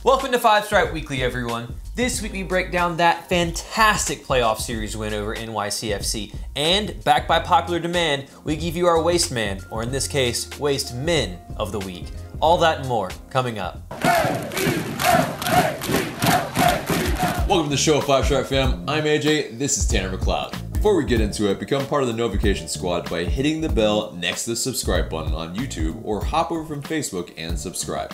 Welcome to Five Stripe Weekly, everyone. This week we break down that fantastic playoff series win over NYCFC, and backed by popular demand, we give you our Waste Man, or in this case, Waste Men of the Week. All that and more coming up. Welcome to the show, Five Stripe fam. I'm AJ, this is Tanner McLeod. Before we get into it, become part of the notification squad by hitting the bell next to the subscribe button on YouTube, or hop over from Facebook and subscribe.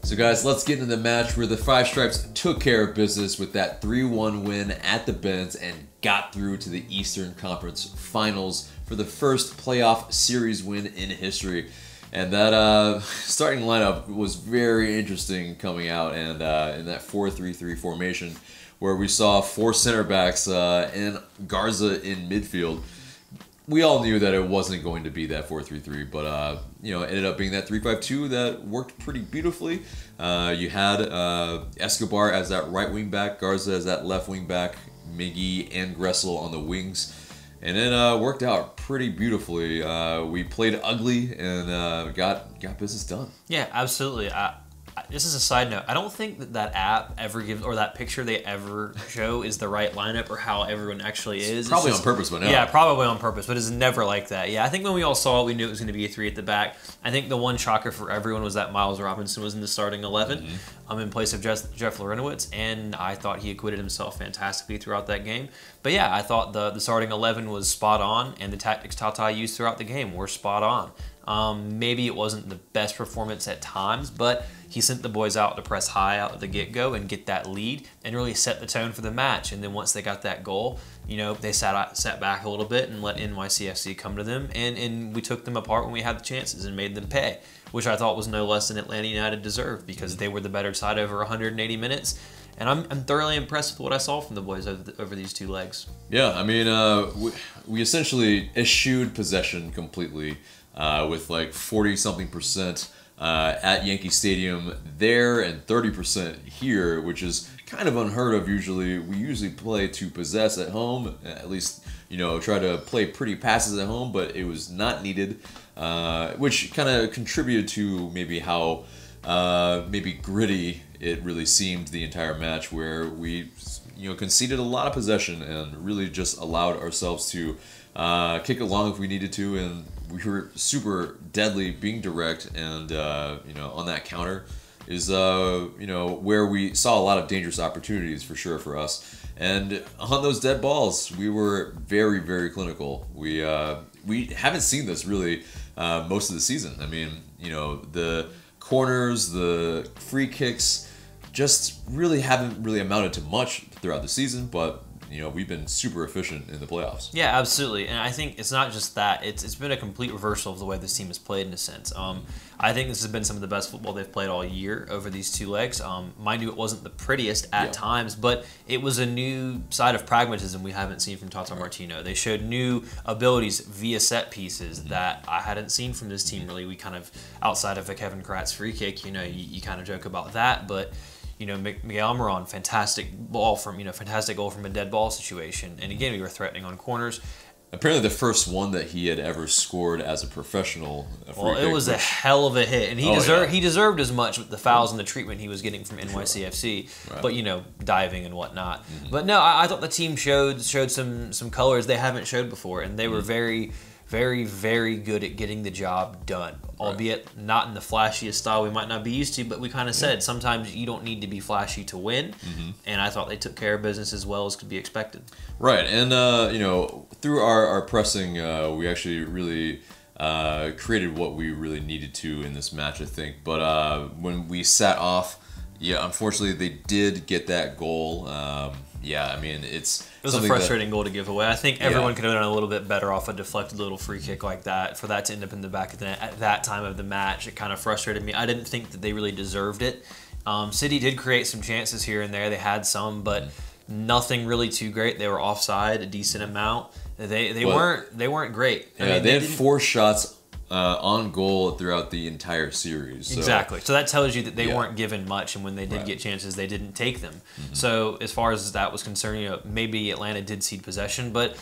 So guys, let's get into the match where the Five Stripes took care of business with that 3-1 win at the Benz and got through to the Eastern Conference Finals for the first playoff series win in history. And that starting lineup was very interesting coming out, and in that 4-3-3 formation where we saw four center backs and Garza in midfield. We all knew that it wasn't going to be that 4-3-3, but you know, it ended up being that 3-5-2 that worked pretty beautifully. You had Escobar as that right wing back, Garza as that left wing back, Miggy and Gressel on the wings, and it worked out pretty beautifully. We played ugly and got business done. Yeah, absolutely. This is a side note. I don't think that app ever gives, or that picture they ever show is the right lineup or how everyone actually is. Probably on purpose, but no. Yeah, probably on purpose, but it's never like that. Yeah, I think when we all saw it, we knew it was going to be a 3 at the back. I think the one shocker for everyone was that Miles Robinson was in the starting 11 in place of Jeff Lorenowitz, and I thought he acquitted himself fantastically throughout that game. But yeah, I thought the starting 11 was spot on, and the tactics Tata used throughout the game were spot on. Maybe it wasn't the best performance at times, but he sent the boys out to press high out of the get-go and get that lead and really set the tone for the match. And then once they got that goal, you know, they sat back a little bit and let NYCFC come to them, and we took them apart when we had the chances and made them pay, which I thought was no less than Atlanta United deserved, because they were the better side over 180 minutes. And I'm thoroughly impressed with what I saw from the boys over these two legs. Yeah, I mean, we essentially eschewed possession completely with like 40-something% at Yankee Stadium there and 30% here, which is kind of unheard of usually. We usually play to possess at home, at least, you know, try to play pretty passes at home, but it was not needed, which kind of contributed to maybe how maybe gritty it really seemed the entire match, where we, you know, conceded a lot of possession and really just allowed ourselves to kick along if we needed to, and we were super deadly being direct, and you know, on that counter is you know, where we saw a lot of dangerous opportunities for sure for us. And on those dead balls, we were very, very clinical. We haven't seen this really most of the season. I mean, you know, the corners, the free kicks just really haven't really amounted to much throughout the season, but you know, we've been super efficient in the playoffs. Yeah, absolutely. And I think it's not just that. It's been a complete reversal of the way this team has played, in a sense. I think this has been some of the best football they've played all year over these two legs. Mind you, it wasn't the prettiest at times, but it was a new side of pragmatism we haven't seen from Tata Martino. They showed new abilities via set pieces that I hadn't seen from this team, really. We kind of, outside of a Kevin Kratz free kick, you know, you kind of joke about that, but you know, Miguel Almiron, fantastic goal from a dead ball situation. And again, we were threatening on corners. Apparently the first one that he had ever scored as a professional. Well, it was a hell of a hit, and he deserved as much with the fouls and the treatment he was getting from NYCFC. Right. But you know, diving and whatnot. But no, I thought the team showed some colors they haven't showed before, and they were very, very good at getting the job done, albeit not in the flashiest style we might not be used to, but we kind of said sometimes you don't need to be flashy to win, and I thought they took care of business as well as could be expected. Right, and you know, through our pressing, we actually really created what we really needed to in this match, I think. But when we sat off, yeah, unfortunately they did get that goal. Yeah, I mean, it was a frustrating goal to give away. I think everyone could have done a little bit better off a deflected little free kick like that. For that to end up in the back of the net at that time of the match, it kind of frustrated me. I didn't think that they really deserved it. City did create some chances here and there. They had some, but nothing really too great. They were offside a decent amount. They weren't great. Yeah, I mean, they had 4 shots on goal throughout the entire series. So. Exactly. So that tells you that they weren't given much, and when they did get chances, they didn't take them. So as far as that was concerned, you know, maybe Atlanta did cede possession, but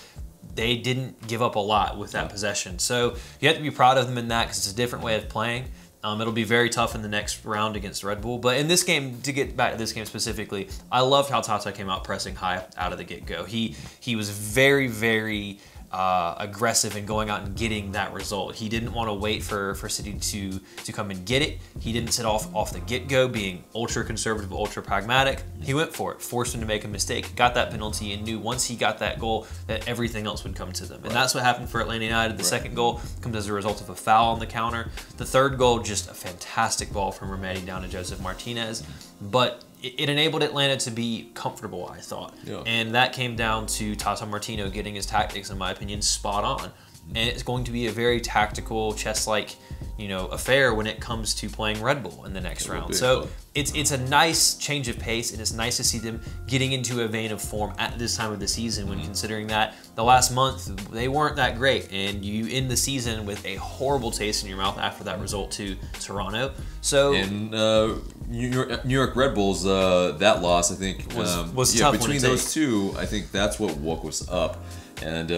they didn't give up a lot with that possession. So you have to be proud of them in that, because it's a different way of playing. It'll be very tough in the next round against Red Bull. But in this game, to get back to this game specifically, I loved how Tata came out pressing high out of the get-go. He was very, very aggressive in going out and getting that result. He didn't want to wait for City to come and get it. He didn't sit off the get-go being ultra conservative, ultra pragmatic. He went for it, forced him to make a mistake, got that penalty, and knew once he got that goal that everything else would come to them. And that's what happened for Atlanta United. The second goal comes as a result of a foul on the counter. The third goal, just a fantastic ball from Rometty down to Joseph Martinez. But it enabled Atlanta to be comfortable, I thought. Yeah. And that came down to Tata Martino getting his tactics, in my opinion, spot on. And it's going to be a very tactical, chess-like, affair when it comes to playing Red Bull in the next round. So it's a nice change of pace, and it's nice to see them getting into a vein of form at this time of the season when considering that the last month they weren't that great, and you end the season with a horrible taste in your mouth after that result to Toronto. So and New York Red Bulls, that loss I think was tough between those two. I think that's what woke us up, and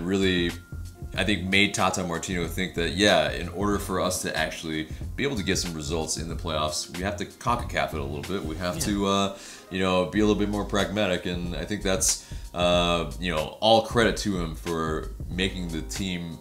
really, I think made Tata Martino think that, in order for us to actually be able to get some results in the playoffs, we have to CONCACAF it a little bit. We have to, be a little bit more pragmatic. And I think that's, all credit to him for making the team,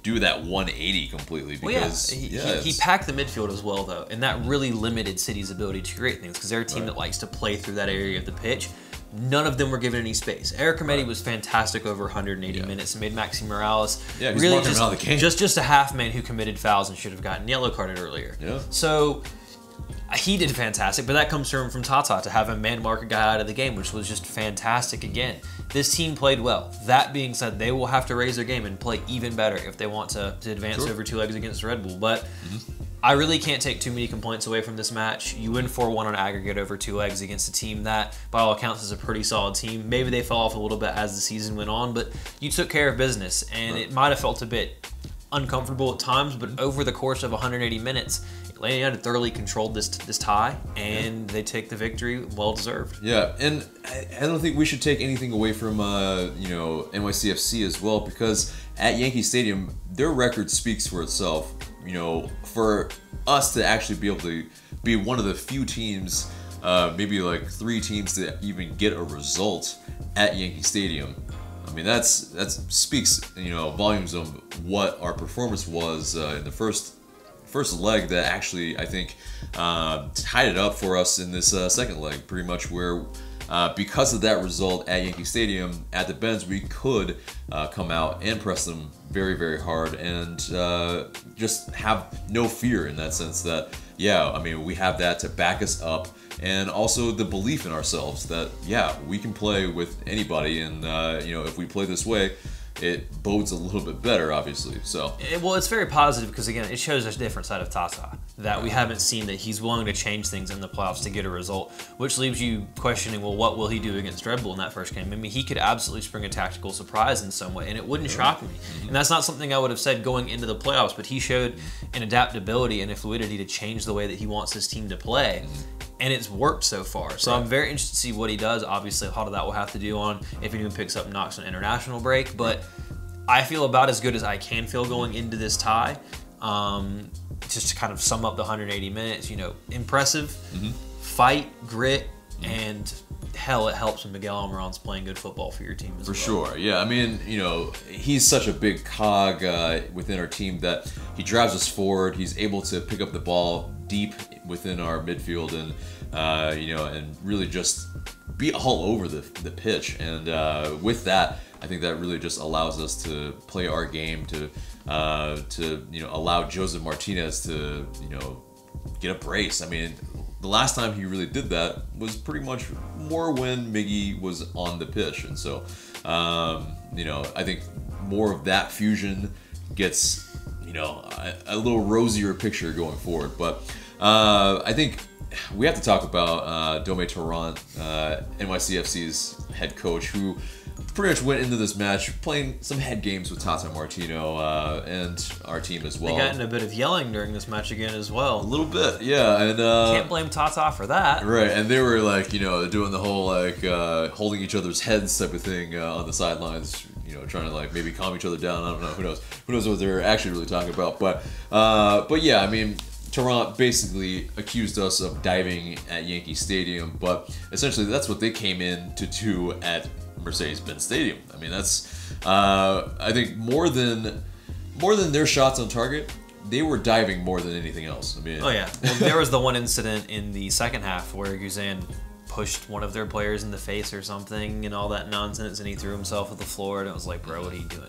do that 180 completely. Because he packed the midfield as well, though. And that really limited City's ability to create things because they're a team that likes to play through that area of the pitch. None of them were given any space. Eric Rometty was fantastic over 180 minutes and made Maxi Morales really just a half man who committed fouls and should have gotten yellow carded earlier. Yeah. So he did fantastic, but that comes from Tata to have a man mark a guy out of the game, which was just fantastic again. This team played well. That being said, they will have to raise their game and play even better if they want to advance over two legs against Red Bull. But I really can't take too many complaints away from this match. You win 4-1 on aggregate over two legs against a team that, by all accounts, is a pretty solid team. Maybe they fell off a little bit as the season went on, but you took care of business, and it might have felt a bit uncomfortable at times, but over the course of 180 minutes, Atlanta United thoroughly controlled this tie, and they take the victory, well deserved. Yeah, and I don't think we should take anything away from NYCFC as well, because at Yankee Stadium, their record speaks for itself. For us to actually be able to be one of the few teams, maybe like 3 teams to even get a result at Yankee Stadium. I mean, that speaks volumes of what our performance was in the first leg that actually I think tied it up for us in this second leg, pretty much where because of that result at Yankee Stadium at the Benz, we could come out and press them very, very hard and just have no fear in that sense that, I mean, we have that to back us up, and also the belief in ourselves that, we can play with anybody, and, if we play this way, it bodes a little bit better, obviously. So well, it's very positive because, again, it shows a different side of Tata that we haven't seen, that he's willing to change things in the playoffs to get a result, which leaves you questioning, well, what will he do against Red Bull in that first game? I mean, he could absolutely spring a tactical surprise in some way, and it wouldn't shock me. And that's not something I would have said going into the playoffs, but he showed an adaptability and a fluidity to change the way that he wants his team to play. And it's worked so far. So I'm very interested to see what he does. Obviously, a lot of that will have to do on if he even picks up knocks on international break. But I feel about as good as I can feel going into this tie. Just to kind of sum up the 180 minutes, impressive, fight, grit, and hell, it helps when Miguel Almiron's playing good football for your team as well. For sure, yeah. I mean, he's such a big cog within our team that he drives us forward. He's able to pick up the ball deep within our midfield and, and really just be all over the pitch. And with that, I think that really just allows us to play our game, to allow Joseph Martinez to, get a brace. I mean, the last time he really did that was pretty much more when Miggy was on the pitch. And so, I think more of that fusion gets, a little rosier picture going forward. But I think we have to talk about Dome Torrent, NYCFC's head coach, who pretty much went into this match playing some head games with Tata Martino and our team as well. They got in a bit of yelling during this match again as well. A little bit, yeah. And can't blame Tata for that. Right, and they were like, doing the whole like holding each other's heads type of thing on the sidelines. trying to like maybe calm each other down. I don't know. Who knows? Who knows what they're actually really talking about? But yeah, I mean, Toronto basically accused us of diving at Yankee Stadium, but essentially that's what they came in to do at Mercedes-Benz Stadium. I mean, that's I think more than their shots on target, they were diving more than anything else. I mean, oh yeah, well, there was the one incident in the second half where Guzan pushed one of their players in the face or something and all that nonsense, and he threw himself at the floor, and it was like, bro, what are you doing?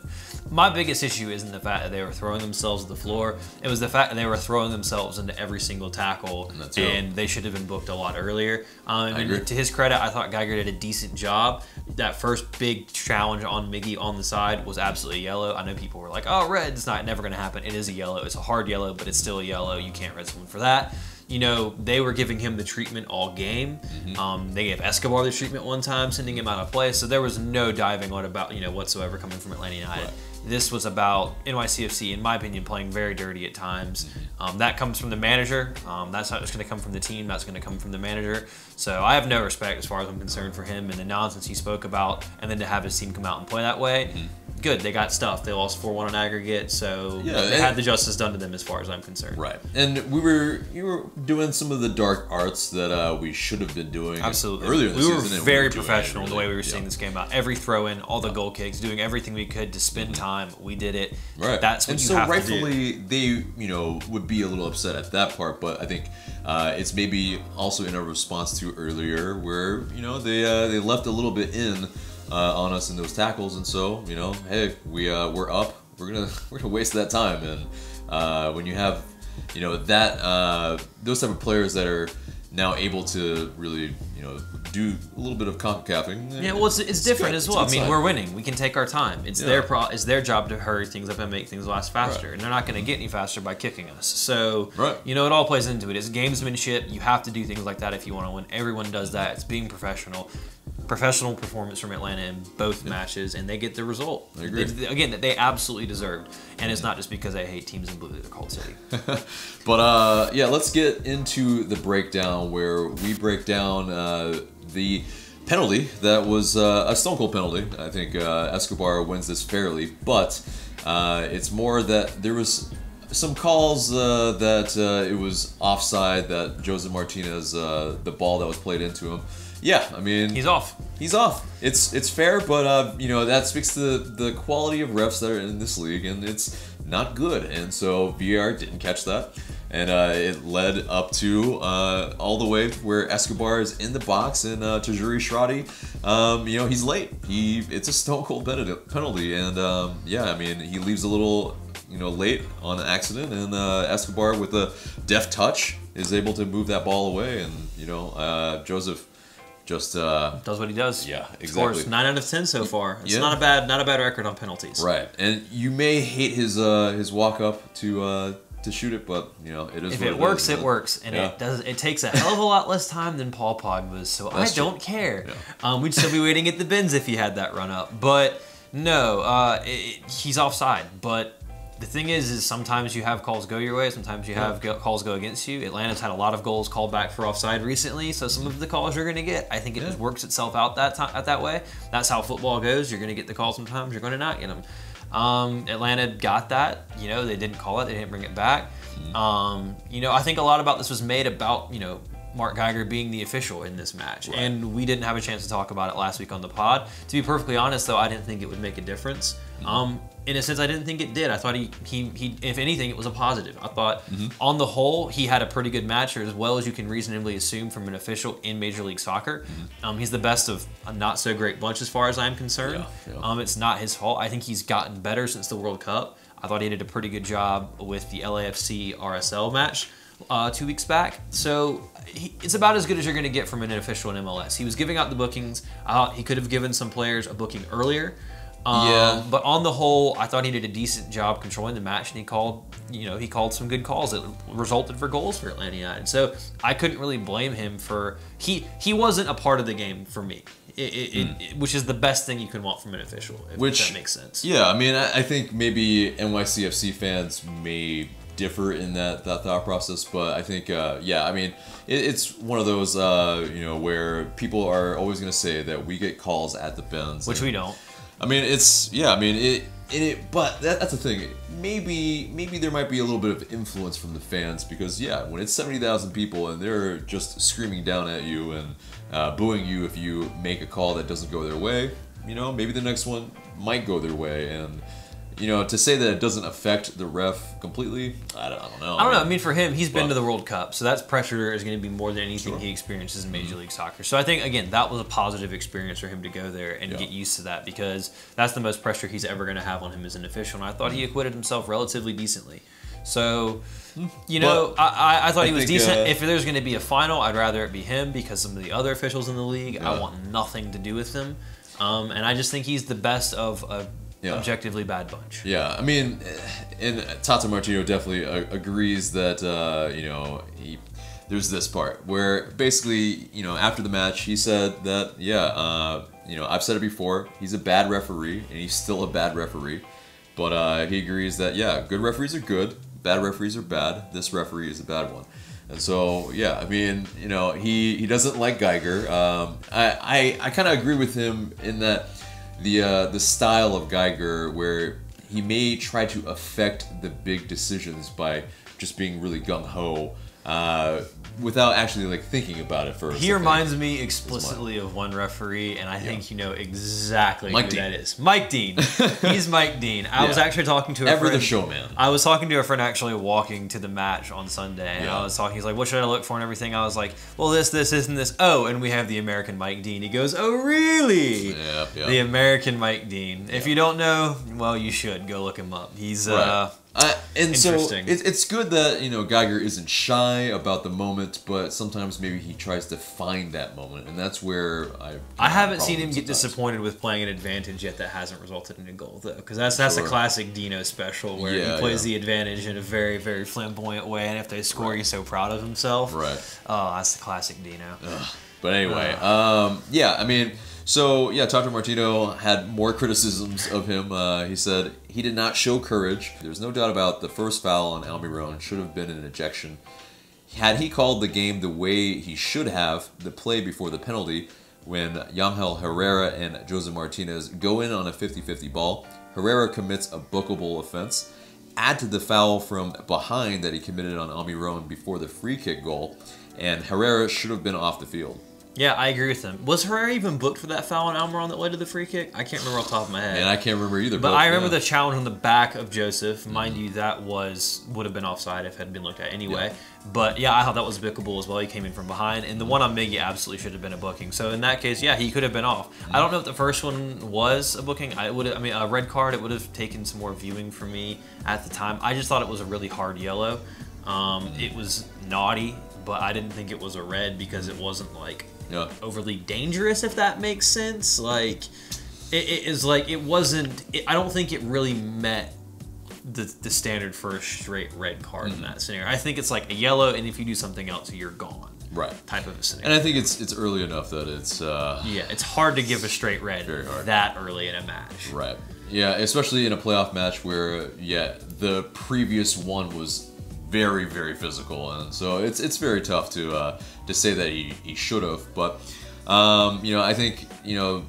My biggest issue isn't the fact that they were throwing themselves at the floor. It was the fact that they were throwing themselves into every single tackle, and they should have been booked a lot earlier. I agree. To his credit, I thought Geiger did a decent job. That first big challenge on Miggy on the side was absolutely yellow. I know people were like, oh, red, it's never going to happen. It is a yellow. It's a hard yellow, but it's still a yellow. You can't red someone for that. They were giving him the treatment all game. They gave Escobar the treatment one time, sending him out of play. So there was no diving on about whatsoever coming from Atlanta United. Right. This was about NYCFC, in my opinion, playing very dirty at times. That comes from the manager. That's not just going to come from the team. That's going to come from the manager. So I have no respect as far as I'm concerned for him and the nonsense he spoke about. And then to have his team come out and play that way, good. They got stuff. They lost 4-1 on aggregate, so they had the justice done to them as far as I'm concerned. Right. And you were doing some of the dark arts that we should have been doing earlier in the season. We were very professional in the way we were seeing this game out. Every throw-in, all the goal kicks, doing everything we could to spend time. We did it. Right. That's what you have to do. So rightfully, they would be a little upset at that part, but I think it's maybe also in a response to earlier where they left a little bit in on us in those tackles, and so hey, we're up. We're gonna waste that time, and when you have those type of players that are now able to really do a little bit of CONCACAFing. Yeah, well, it's different as well. I mean, we're winning. We can take our time. It's their job to hurry things up and make things last faster, and they're not going to get any faster by kicking us. So it all plays into it. It's gamesmanship. You have to do things like that if you want to win. Everyone does that. It's being professional. Professional performance from Atlanta in both matches, and they get the result. I agree. Again, that they absolutely deserved, and it's not just because I hate teams in blue. They're called City. But yeah, let's get into the breakdown where we break down the penalty that was a stone cold penalty. I think Escobar wins this fairly, but it's more that there was some calls that it was offside, that Joseph Martinez, the ball that was played into him. Yeah, I mean, he's off. He's off. It's fair, but that speaks to the quality of refs that are in this league, and it's not good. And so VAR didn't catch that, and it led up to all the way where Escobar is in the box, and Tajuri Shradi, he's late. It's a stone cold penalty, and yeah, I mean, he leaves a little late on an accident, and Escobar with a deft touch is able to move that ball away, and Joseph just does what he does. Yeah, exactly. Scores 9 out of 10 so far. It's not a bad record on penalties. Right, and you may hate his walk up to shoot it, but it is. If it works, it works, and it takes a hell of a lot less time than Paul Pogba's. So I don't care. Yeah. We'd still be waiting at the bins if he had that run up, but no, he's offside. But the thing is sometimes you have calls go your way, sometimes you have calls go against you. Atlanta's had a lot of goals called back for offside recently, so some of the calls you're going to get, I think it just works itself out that way. That's how football goes. You're going to get the calls sometimes, you're going to not get them. Atlanta got that. They didn't call it, they didn't bring it back. I think a lot about this was made about, Mark Geiger being the official in this match. Right. And we didn't have a chance to talk about it last week on the pod. To be perfectly honest, though, I didn't think it would make a difference. In a sense, I didn't think it did. I thought he if anything, it was a positive. I thought, on the whole, he had a pretty good match, or as well as you can reasonably assume from an official in Major League Soccer. He's the best of a not-so-great bunch as far as I'm concerned. Yeah. It's not his fault. I think he's gotten better since the World Cup. I thought he did a pretty good job with the LAFC RSL match 2 weeks back. So it's about as good as you're going to get from an official in MLS. He was giving out the bookings. He could have given some players a booking earlier. But on the whole, I thought he did a decent job controlling the match, and he called some good calls that resulted for goals for Atlanta United. So I couldn't really blame him for he wasn't a part of the game for me. Which is the best thing you can want from an official, if that makes sense. Yeah, I mean, I think maybe NYCFC fans may differ in that thought process, but I think I mean, it's one of those where people are always going to say that we get calls at the bins, which we don't. I mean, it's yeah. I mean, but that's the thing. Maybe there might be a little bit of influence from the fans because yeah, when it's 70,000 people and they're just screaming down at you and booing you if you make a call that doesn't go their way, you know, maybe the next one might go their way. And you know, to say that it doesn't affect the ref completely, I don't know. I don't know. I mean, for him, he's been to the World Cup, so that's pressure is going to be more than anything he experiences in Major League Soccer. So I think, again, that was a positive experience for him to go there and get used to that because that's the most pressure he's ever going to have on him as an official. And I thought he acquitted himself relatively decently. So, you know, I thought he was decent. If there's going to be a final, I'd rather it be him because some of the other officials in the league, I want nothing to do with them. And I just think he's the best of a objectively bad bunch. Yeah, I mean, and Tata Martino definitely agrees that, you know, there's this part where basically, you know, after the match, he said that, yeah, you know, I've said it before, he's a bad referee, and he's still a bad referee, but he agrees that, yeah, good referees are good, bad referees are bad, this referee is a bad one. And so, yeah, I mean, you know, he doesn't like Geiger. I kind of agree with him in that the style of Geiger where he may try to affect the big decisions by just being really gung-ho without actually like thinking about it first. He reminds me explicitly of one referee, and I think you know exactly who that is. Mike Dean. He's Mike Dean. I was actually talking to a friend. The showman. I was talking to a friend actually walking to the match on Sunday, and I was talking. He's like, "What should I look for?" and everything. I was like, "Well, this, and this. Oh, and we have the American Mike Dean." He goes, "Oh, really?" Yeah. The American Mike Dean. If you don't know, well, you should go look him up. He's and so it's good that, you know, Geiger isn't shy about the moment, but sometimes maybe he tries to find that moment, and that's where I haven't seen him get disappointed with playing an advantage yet that hasn't resulted in a goal though, because that's a classic Dino special where he plays the advantage in a very, very flamboyant way, and if they score, he's so proud of himself. Right. Oh, that's the classic Dino. But anyway, yeah, I mean. So, yeah, Tata Martino had more criticisms of him. He said he did not show courage. There's no doubt about the first foul on Almiron should have been an ejection. Had he called the game the way he should have, the play before the penalty, when Yangel Herrera and Jose Martinez go in on a 50-50 ball, Herrera commits a bookable offense. Add to the foul from behind that he committed on Almiron before the free kick goal, and Herrera should have been off the field. Yeah, I agree with him. Was Herrera even booked for that foul on Almiron that led to the free kick? I can't remember off the top of my head. And I can't remember either. But I remember the challenge on the back of Joseph. Mind you, that would have been offside if it had been looked at anyway. Yeah. But yeah, I thought that was bookable as well. He came in from behind. And the one on Miggy absolutely should have been a booking. So in that case, yeah, he could have been off. I don't know if the first one was a booking. I mean, a red card, it would have taken some more viewing for me at the time. I just thought it was a really hard yellow. It was naughty, but I didn't think it was a red because it wasn't like overly dangerous, if that makes sense. Like it is like it wasn't. I don't think it really met the standard for a straight red card in that scenario. I think it's like a yellow, and if you do something else, you're gone. Right. Type of a scenario. And I think it's early enough that it's yeah, it's hard to give a straight red that early in a match. Right. Yeah, especially in a playoff match where the previous one was very, very physical, and so it's very tough to say that he should have. But you know, I think, you know,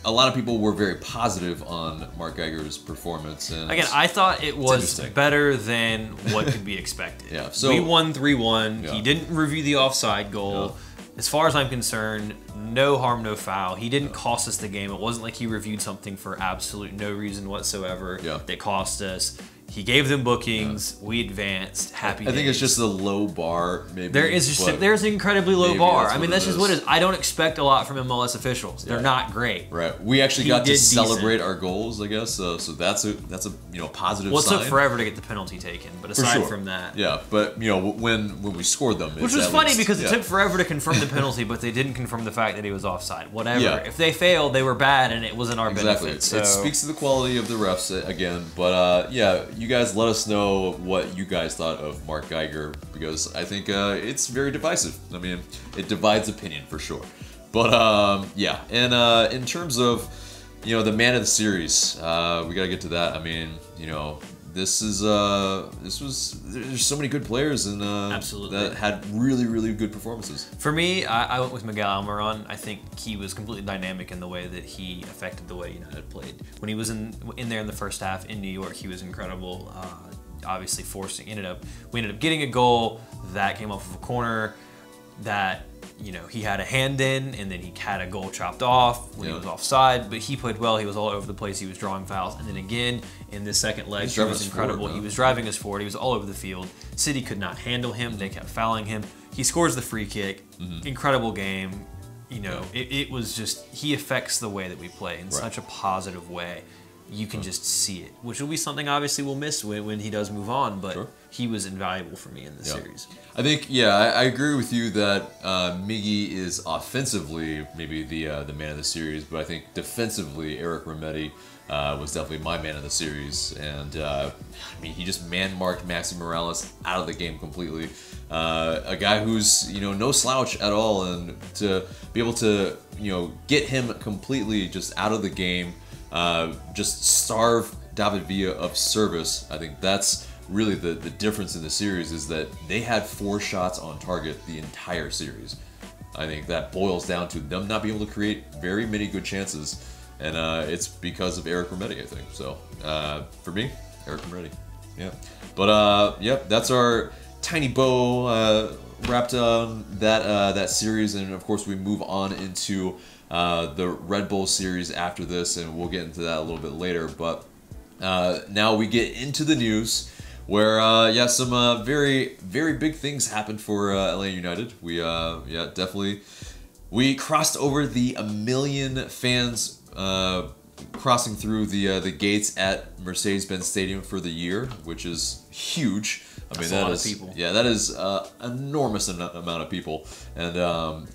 a lot of people were very positive on Mark Geiger's performance. And again, I thought it was better than what could be expected. Yeah, so we won 3-1. He didn't review the offside goal. As far as I'm concerned, no harm, no foul. He didn't cost us the game. It wasn't like he reviewed something for absolute no reason whatsoever that cost us. He gave them bookings. We advanced. Happy days. I think it's just a low bar, maybe. There's an incredibly low bar. I mean, that's just what it is. I don't expect a lot from MLS officials. They're not great. Right. We actually got to celebrate our goals, I guess. So that's a you know, positive sign. Well, it took forever to get the penalty taken, but aside from that, But you know, when we scored them, which was funny because it took forever to confirm the penalty, but they didn't confirm the fact that he was offside. Whatever. Yeah. If they failed, they were bad, and it wasn't our benefit. So. It speaks to the quality of the refs again, but yeah. You guys let us know what you guys thought of Mark Geiger, because I think it's very divisive. I mean, it divides opinion for sure. But yeah, and in terms of, you know, the man of the series, we gotta get to that. I mean, you know, there's so many good players and Absolutely. that had really good performances. For me, I went with Miguel Almiron. I think he was completely dynamic in the way that he affected the way United played. When he was in there in the first half in New York, he was incredible. Obviously we ended up getting a goal that came off of a corner that, you know, he had a hand in, and then he had a goal chopped off when he was offside, but he played well. He was all over the place. He was drawing fouls. And then again, in this second leg, he was incredible. Forward, he was driving us forward. He was all over the field. City could not handle him. They kept fouling him. He scores the free kick. Incredible game. You know, it was just, he affects the way that we play in such a positive way. You can just see it, which will be something obviously we'll miss when he does move on, but he was invaluable for me in the series. I think, I agree with you that Miggy is offensively maybe the man of the series, but I think defensively, Eric Remedi was definitely my man of the series, and I mean, he just man-marked Maxi Morales out of the game completely. A guy who's, you know, no slouch at all, and to be able to, you know, get him completely just out of the game, just starve David Villa of service. I think that's really the difference in the series, is that they had 4 shots on target the entire series. I think that boils down to them not being able to create very many good chances, and it's because of Eric Remedi, I think. So for me, Eric Remedi. Yeah. But yep, that's our tiny bow wrapped on that series, and of course we move on into the Red Bull series after this, and we'll get into that a little bit later. But now we get into the news, where some very big things happened for LA United. We definitely crossed over the 1 million fans crossing through the gates at Mercedes-Benz Stadium for the year, which is huge. I mean, that is people. Yeah, that is enormous amount of people, and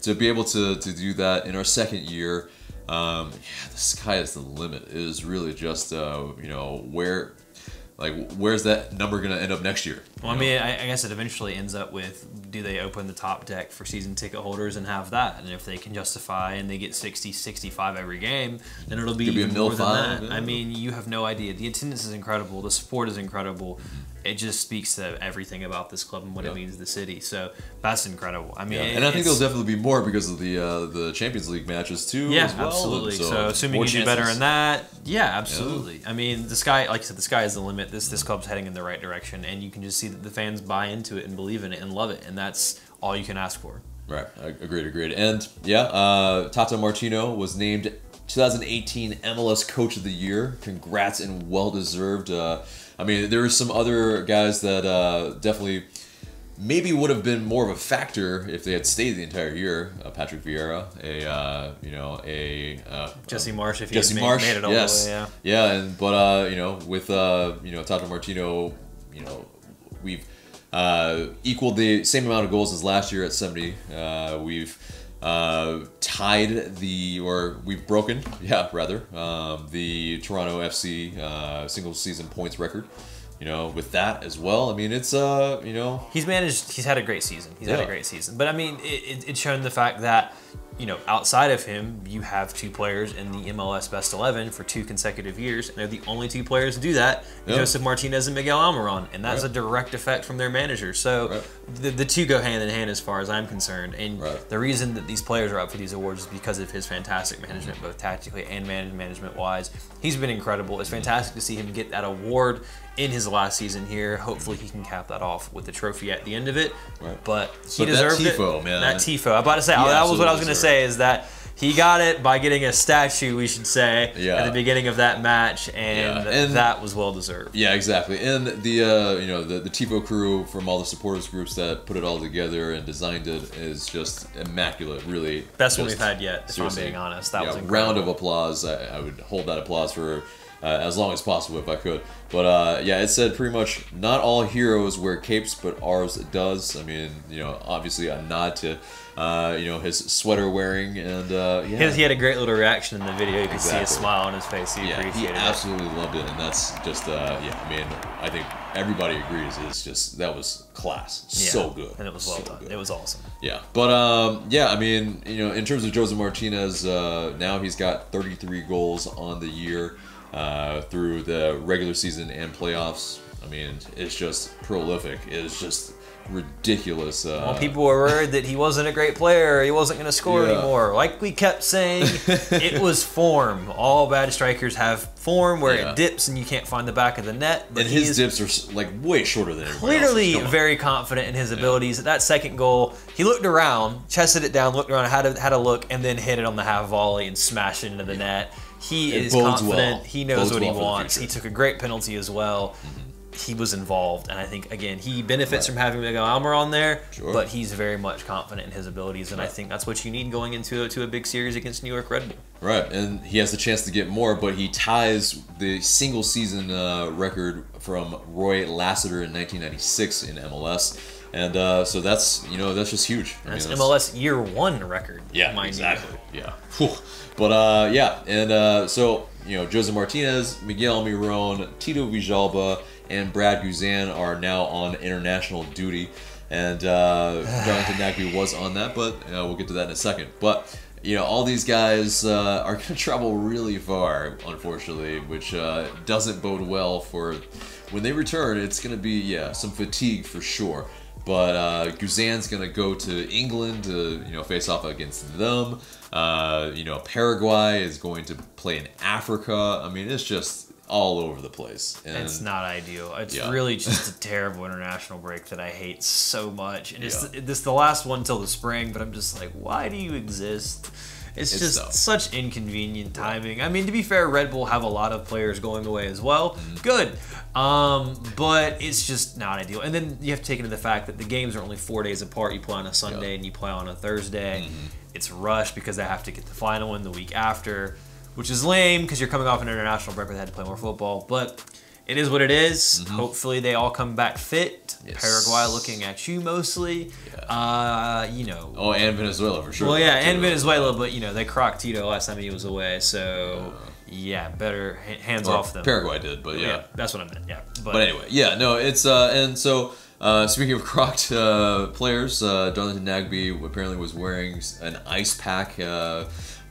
to be able to do that in our second year, the sky is the limit. It is really just you know, where's that number gonna end up next year? Well, I mean, I guess it eventually ends up with, do they open the top deck for season ticket holders and have that? And if they can justify and they get 60, 65 every game, then it'll be more than that. I mean, you have no idea. The attendance is incredible. The support is incredible. It just speaks to everything about this club and what it means to the city. So that's incredible. I mean, and I think there'll definitely be more because of the Champions League matches too. Yeah, as well. Absolutely. So assuming you do better in that, absolutely. I mean, the sky, like I said, the sky is the limit. This club's heading in the right direction, and you can just see that the fans buy into it and believe in it and love it, and that's all you can ask for. Right. Agreed. And Tata Martino was named 2018 MLS Coach of the Year. Congrats, and well deserved. I mean, there were some other guys that definitely maybe would have been more of a factor if they had stayed the entire year. Patrick Vieira, Jesse Marsh, if he made it all the way, but you know, with Tata Martino, you know, we've equaled the same amount of goals as last year at 70. We've we've broken, the Toronto FC single season points record. You know, with that as well. I mean, it's you know, he's had a great season. He's had a great season. But I mean, it's shown the fact that, you know, outside of him, you have 2 players in the MLS Best 11 for 2 consecutive years, and they're the only 2 players to do that, Joseph Martinez and Miguel Almiron, and that's a direct effect from their manager. So the 2 go hand in hand as far as I'm concerned, and the reason that these players are up for these awards is because of his fantastic management, both tactically and management-wise. He's been incredible. It's fantastic to see him get that award in his last season here. Hopefully he can cap that off with the trophy at the end of it. But he deserved it. That tifo. I'm about to say, that was what I was going to say, is that he got it by getting a statue, we should say, at the beginning of that match, and that was well deserved. Yeah, exactly. And the you know, the tifo crew from all the supporters groups that put it all together and designed it is just immaculate. Really, best one we've had yet. If I'm being honest, that was incredible. Round of applause. I would hold that applause for as long as possible if I could. But it said pretty much, not all heroes wear capes, but ours does. I mean, you know, obviously a nod to you know, his sweater wearing, and he had a great little reaction in the video. You could see a smile on his face. He appreciated it. He absolutely loved it, and that's just I mean, I think everybody agrees. It's just, that was class. So good, and it was well done. Good. It was awesome. Yeah, but I mean, you know, in terms of Joseph Martinez, now he's got 33 goals on the year. Through the regular season and playoffs. I mean, it's just prolific. It's just ridiculous. Well, people were worried that he wasn't a great player. He wasn't going to score anymore. Like we kept saying, it was form. All bad strikers have form where it dips and you can't find the back of the net. And his dips are like way shorter than everybody clearly else's. Very confident in his abilities. That second goal, he looked around, chested it down, looked around, had a look, and then hit it on the half volley and smashed it into the net. He is confident. He knows what he wants. He took a great penalty as well. He was involved, and I think, again, he benefits from having Miguel Almiron there, but he's very much confident in his abilities, and I think that's what you need going into a big series against New York Red Bull. Right, and he has the chance to get more, but he ties the single-season record from Roy Lassiter in 1996 in MLS, and so that's just huge. That's MLS year one record. Yeah, mind exactly. You. Yeah, but and so Jose Martinez, Miguel Almiron, Tito Villalba, and Brad Guzan are now on international duty, and Darlington Nagbe was on that, but we'll get to that in a second. But all these guys are going to travel really far, unfortunately, which doesn't bode well for when they return. It's going to be some fatigue for sure. But Guzan's going to go to England to face off against them. Paraguay is going to play in Africa. I mean, it's just all over the place. And it's not ideal. It's really just a terrible international break that I hate so much. And this is the last one till the spring, but I'm just like, why do you exist? It's just such inconvenient timing. I mean, to be fair, Red Bull have a lot of players going away as well. Good. But it's just not ideal. And then you have to take into the fact that the games are only 4 days apart. You play on a Sunday and you play on a Thursday. It's rushed because they have to get the final in the week after, which is lame because you're coming off an international break where they had to play more football. But it is what it is. Hopefully they all come back fit. Paraguay looking at you mostly. Oh, and Venezuela for sure. Well, yeah, and Venezuela, but they crocked Tito last time he was away, so better hands off them. Paraguay did, but that's what I meant. Yeah, but anyway, no, it's and so. Speaking of crocked players, Darlington Nagbe apparently was wearing an ice pack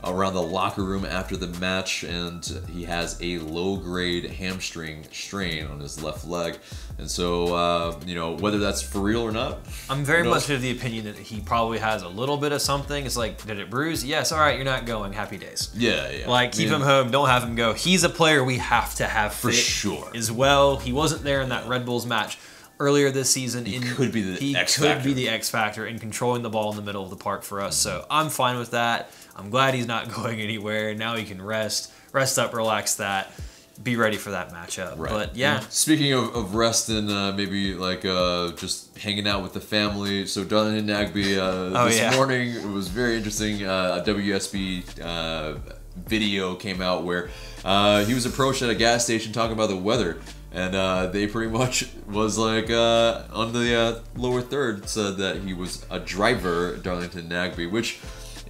around the locker room after the match, and he has a low-grade hamstring strain on his left leg. And so, whether that's for real or not, I'm very much of the opinion that he probably has a little bit of something. It's like, did it bruise? Yes, all right, you're not going. Happy days. Yeah. Like, keep him home. Don't have him go. He's a player we have to have fit for sure as well. He wasn't there in that Red Bulls match earlier this season. He could be the X factor in controlling the ball in the middle of the park for us. So I'm fine with that. I'm glad he's not going anywhere. Now he can rest up, relax that, be ready for that matchup. Right. But speaking of rest and maybe like just hanging out with the family. So Darlington Nagbe this morning, it was very interesting. A WSB video came out where he was approached at a gas station talking about the weather. And they pretty much was like on the lower third said that he was a driver, Darlington Nagbe, which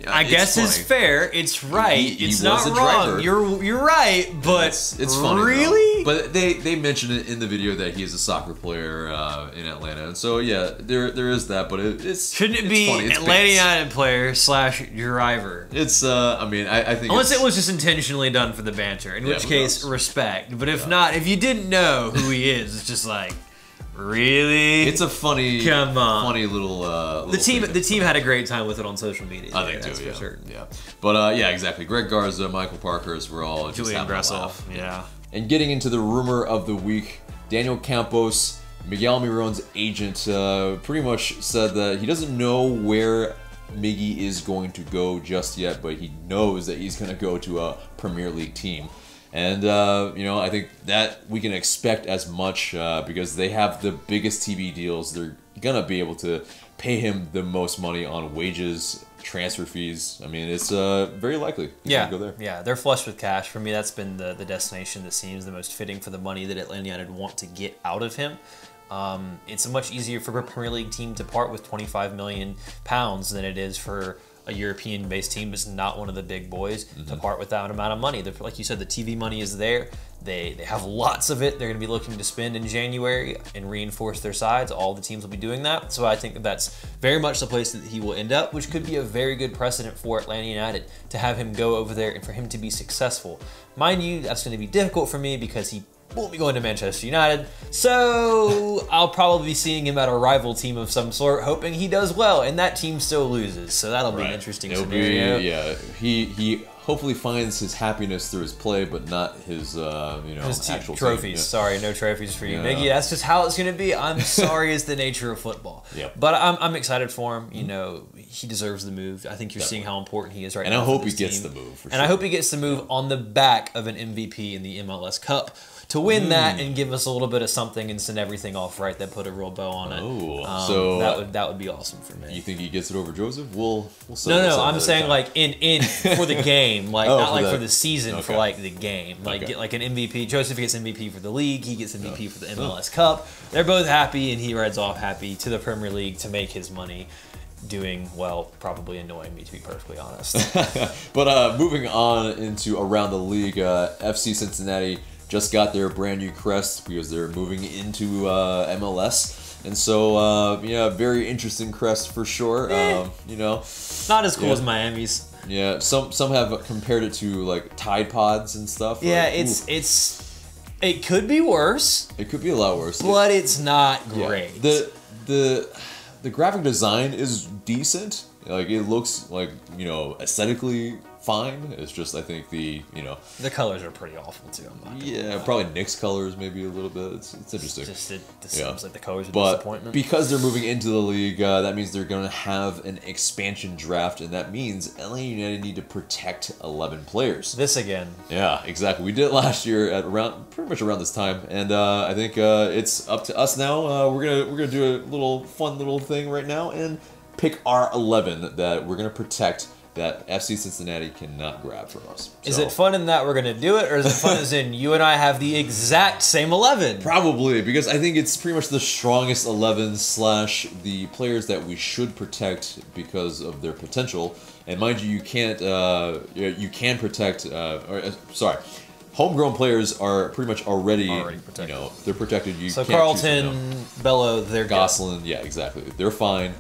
I guess is fair. It's right. It's not wrong. You're right, but it's funny. Really? Though. But they mentioned it in the video that he is a soccer player in Atlanta, and so there is that. But shouldn't it be funny. Atlanta United player / driver? It's I mean I think unless it was just intentionally done for the banter, in which case respect. But if not, if you didn't know who he is, it's just like. Really? It's a funny little. The team had a great time with it on social media. I think too, for certain. Yeah, but exactly. Greg Garza, Michael Parkhurst, we're all Julian Gressel. Yeah. And getting into the rumor of the week, Daniel Campos, Miguel Almiron's agent, pretty much said that he doesn't know where Miggy is going to go just yet, but he knows that he's going to go to a Premier League team. And, I think that we can expect as much because they have the biggest TV deals. They're going to be able to pay him the most money on wages, transfer fees. I mean, it's very likely he's going to go there. Yeah, they're flush with cash. For me, that's been the destination that seems the most fitting for the money that Atlanta United want to get out of him. It's much easier for a Premier League team to part with £25 million than it is for a European-based team that's not one of the big boys to part with that amount of money. Like you said, the TV money is there. They have lots of it. They're going to be looking to spend in January and reinforce their sides. All the teams will be doing that. So I think that's very much the place that he will end up, which could be a very good precedent for Atlanta United to have him go over there and for him to be successful. Mind you, that's going to be difficult for me because he won't be going to Manchester United. So I'll probably be seeing him at a rival team of some sort, hoping he does well, and that team still loses. So that'll be an interesting scenario. Yeah, he hopefully finds his happiness through his play, but not his his actual trophies. Team. Yeah. Sorry, no trophies for you, Miggy. That's just how it's going to be. I'm sorry, it's the nature of football. Yep. But I'm excited for him. You know, he deserves the move. I think you're seeing how important he is right now. And I hope he gets the move. And I hope he gets the move on the back of an MVP in the MLS Cup to win that and give us a little bit of something and send everything off right. That put a real bow on it. Oh, so that would be awesome for me. You think he gets it over Joseph? We'll no. I'm saying like in for the game, like not like for the season, okay. for like the game. Like get like an MVP. Joseph gets MVP for the league. He gets MVP for the MLS Cup. They're both happy, and he rides off happy to the Premier League to make his money. Doing well, probably annoying me to be perfectly honest. But moving on into around the league, FC Cincinnati just got their brand new crest because they're moving into MLS, and so yeah, very interesting crest for sure. You know, not as cool as Miami's. Yeah, some have compared it to like Tide Pods and stuff. Yeah, like, it could be worse. It could be a lot worse, but it's not great. Yeah. The graphic design is decent. Like it looks like, you know, aesthetically fine. It's just I think the colors are pretty awful too. Yeah, probably Knicks colors maybe a little bit. It's interesting. It seems like the colors are but disappointment. Because they're moving into the league, that means they're going to have an expansion draft, and that means LA United need to protect 11 players. This again. Yeah, exactly. We did it last year at pretty much around this time, and I think it's up to us now. We're gonna do a fun little thing right now and pick our 11 that we're gonna protect, that FC Cincinnati cannot grab from us. Is it fun in that we're going to do it, or is it fun as in you and I have the exact same 11? Probably, because I think it's pretty much the strongest 11 / the players that we should protect because of their potential. And mind you, you can protect, homegrown players are pretty much already protected. You know, they're protected. So Carlton, Bello, they're Gosselin, yeah, exactly. They're fine.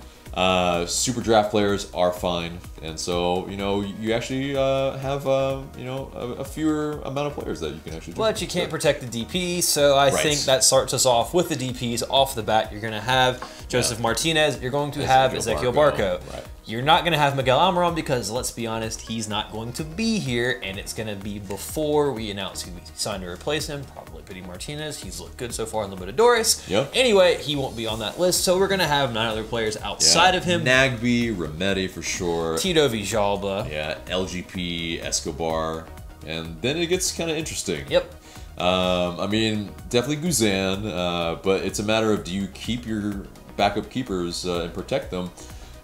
Super draft players are fine, and so you actually have a fewer amount of players that you can actually. But you can't protect the DP, so I think that starts us off with the DPs off the bat. You're going to have Joseph Martinez. You're going to have Ezequiel Barco. Right. You're not going to have Miguel Almiron because, let's be honest, he's not going to be here, and it's going to be before we announce who we signed to replace him. Probably Pity Martinez. He's looked good so far in Libertadores. Yep. Anyway, he won't be on that list, so we're going to have 9 other players outside of him. Nagby, Remedi for sure. Tito Villalba. Yeah, LGP, Escobar, and then it gets kind of interesting. Yep. I mean, definitely Guzan, but it's a matter of, do you keep your backup keepers and protect them?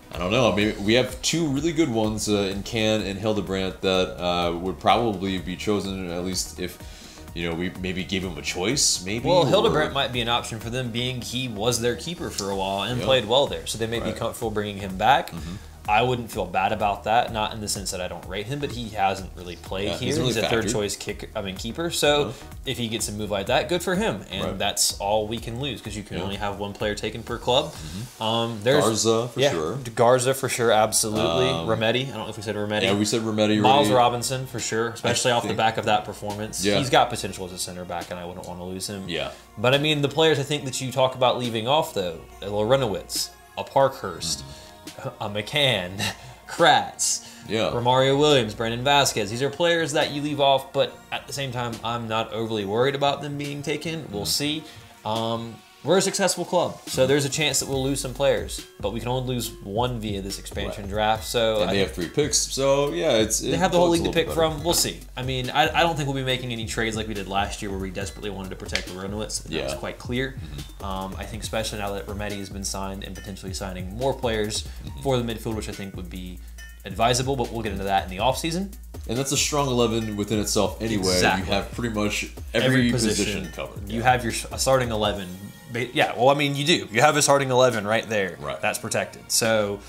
I don't know. Maybe we have 2 really good ones in Can and Hildebrandt that would probably be chosen, at least if we maybe gave him a choice. Maybe. Well, Hildebrandt might be an option for them, being he was their keeper for a while and played well there, so they may be comfortable bringing him back. I wouldn't feel bad about that, not in the sense that I don't rate him, but he hasn't really played here. He's a third choice keeper. So if he gets a move like that, good for him. And that's all we can lose because you can only have 1 player taken per club. There's Garza for sure. Garza for sure, absolutely. Remedi. I don't know if we said Remedi. Yeah, we said Remedi. Miles Robinson for sure, especially off the back of that performance. Yeah. He's got potential as a center back, and I wouldn't want to lose him. Yeah. But I mean, the players I think that you talk about leaving off though, a Lorenowitz, a Parkhurst, a McCann, Kratz, Romario Williams, Brandon Vasquez. These are players that you leave off, but at the same time, I'm not overly worried about them being taken. We'll see. We're a successful club, so there's a chance that we'll lose some players, but we can only lose 1 via this expansion draft. So and they have 3 picks, so yeah, they have the whole league to pick from. We'll see. I mean, I don't think we'll be making any trades like we did last year, where we desperately wanted to protect Lorenowitz. That was quite clear. I think especially now that Remedi has been signed and potentially signing more players for the midfield, which I think would be advisable, but we'll get into that in the offseason. And that's a strong 11 within itself anyway. Exactly. You have pretty much every position covered. You have your starting 11. Yeah, well, I mean, you do. You have a starting 11 right there. Right. That's protected. So,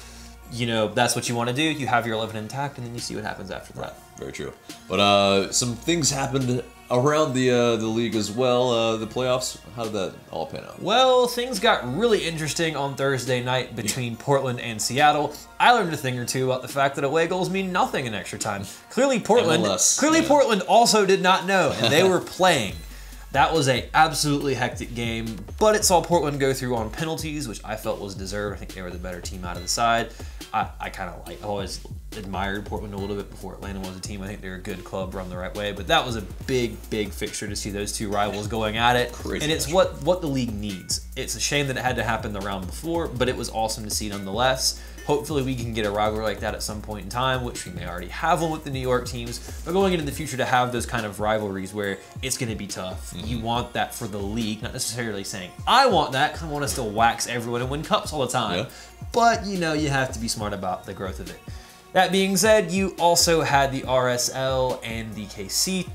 that's what you want to do. You have your 11 intact, and then you see what happens after that. Very true. But some things happened around the league as well. The playoffs, how did that all pan out? Well, things got really interesting on Thursday night between Portland and Seattle. I learned a thing or two about the fact that away goals mean nothing in extra time. Clearly, Portland also did not know, and they were playing. That was a absolutely hectic game, but it saw Portland go through on penalties, which I felt was deserved. I think they were the better team out of the side. I kind of like, I always admired Portland a little bit before Atlanta was a team. I think they're a good club run the right way, but that was a big fixture to see those two rivals going at it. Crazy and it's what the league needs. It's a shame that it had to happen the round before, but it was awesome to see nonetheless. Hopefully we can get a rivalry like that at some point in time, which we may already have one with the New York teams, but going into the future to have those kind of rivalries where it's going to be tough. You want that for the league, not necessarily saying, I want that because I want us to wax everyone and win cups all the time. Yeah. But, you know, you have to be smart about the growth of it. That being said, you also had the RSL and the KC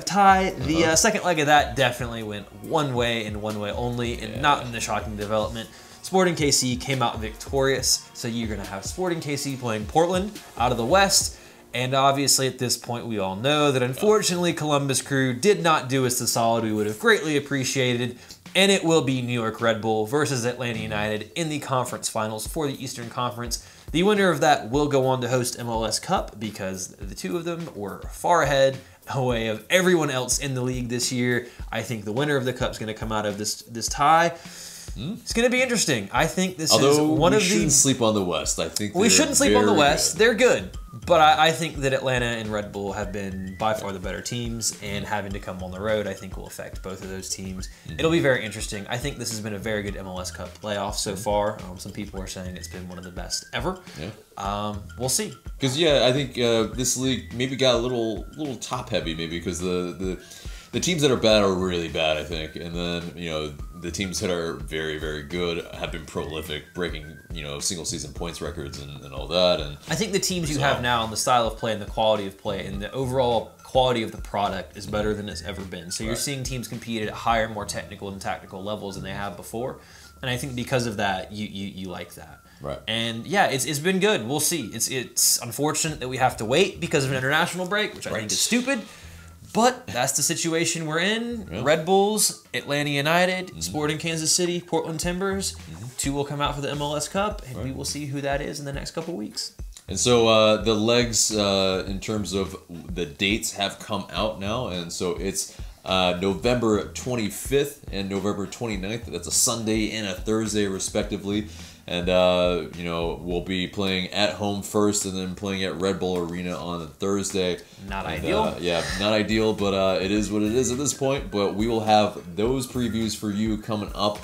tie. The second leg of that definitely went one way and one way only, and not in the shocking development. Sporting KC came out victorious, so you're going to have Sporting KC playing Portland out of the West, and obviously at this point we all know that unfortunately Columbus Crew did not do us the solid we would have greatly appreciated, and it will be New York Red Bull versus Atlanta United in the conference finals for the Eastern Conference. The winner of that will go on to host MLS Cup because the two of them were far ahead away of everyone else in the league this year. I think the winner of the Cup is going to come out of this tie. It's going to be interesting. I think this is one of the... we shouldn't sleep on the West. I think we shouldn't sleep on the West. Good. They're good. But I think that Atlanta and Red Bull have been by far the better teams, and having to come on the road I think will affect both of those teams. It'll be very interesting. I think this has been a very good MLS Cup playoff so far. Some people are saying it's been one of the best ever. Yeah. We'll see. Because, I think this league maybe got a little top-heavy maybe because the teams that are bad are really bad, I think. And then, the teams that are very, very good have been prolific, breaking, single-season points records and all that. And I think the teams you have now and the style of play and the quality of play and the overall quality of the product is better than it's ever been. So you're seeing teams compete at higher, more technical and tactical levels than they have before. And I think because of that, you like that. Right. And yeah, it's been good. We'll see. It's unfortunate that we have to wait because of an international break, which I think is stupid. But that's the situation we're in. Yeah. Red Bulls, Atlanta United, Sporting Kansas City, Portland Timbers. Two will come out for the MLS Cup, and we will see who that is in the next couple weeks. And so the legs, in terms of the dates, have come out now. And so it's November 25th and November 29th. That's a Sunday and a Thursday, respectively. And, we'll be playing at home first and then playing at Red Bull Arena on Thursday. Not ideal. Not ideal, but it is what it is at this point. But we will have those previews for you coming up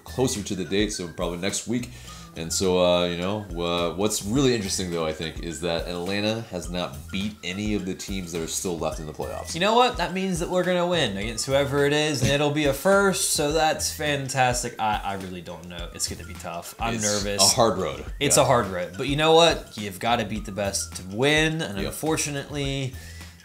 closer to the date, so probably next week. And so, what's really interesting, though, I think, is that Atlanta has not beat any of the teams that are still left in the playoffs. You know what? That means that we're going to win against whoever it is, and it'll be a first, so that's fantastic. I really don't know. It's going to be tough. I'm nervous. It's a hard road. It's a hard road. But you know what? You've got to beat the best to win, and unfortunately...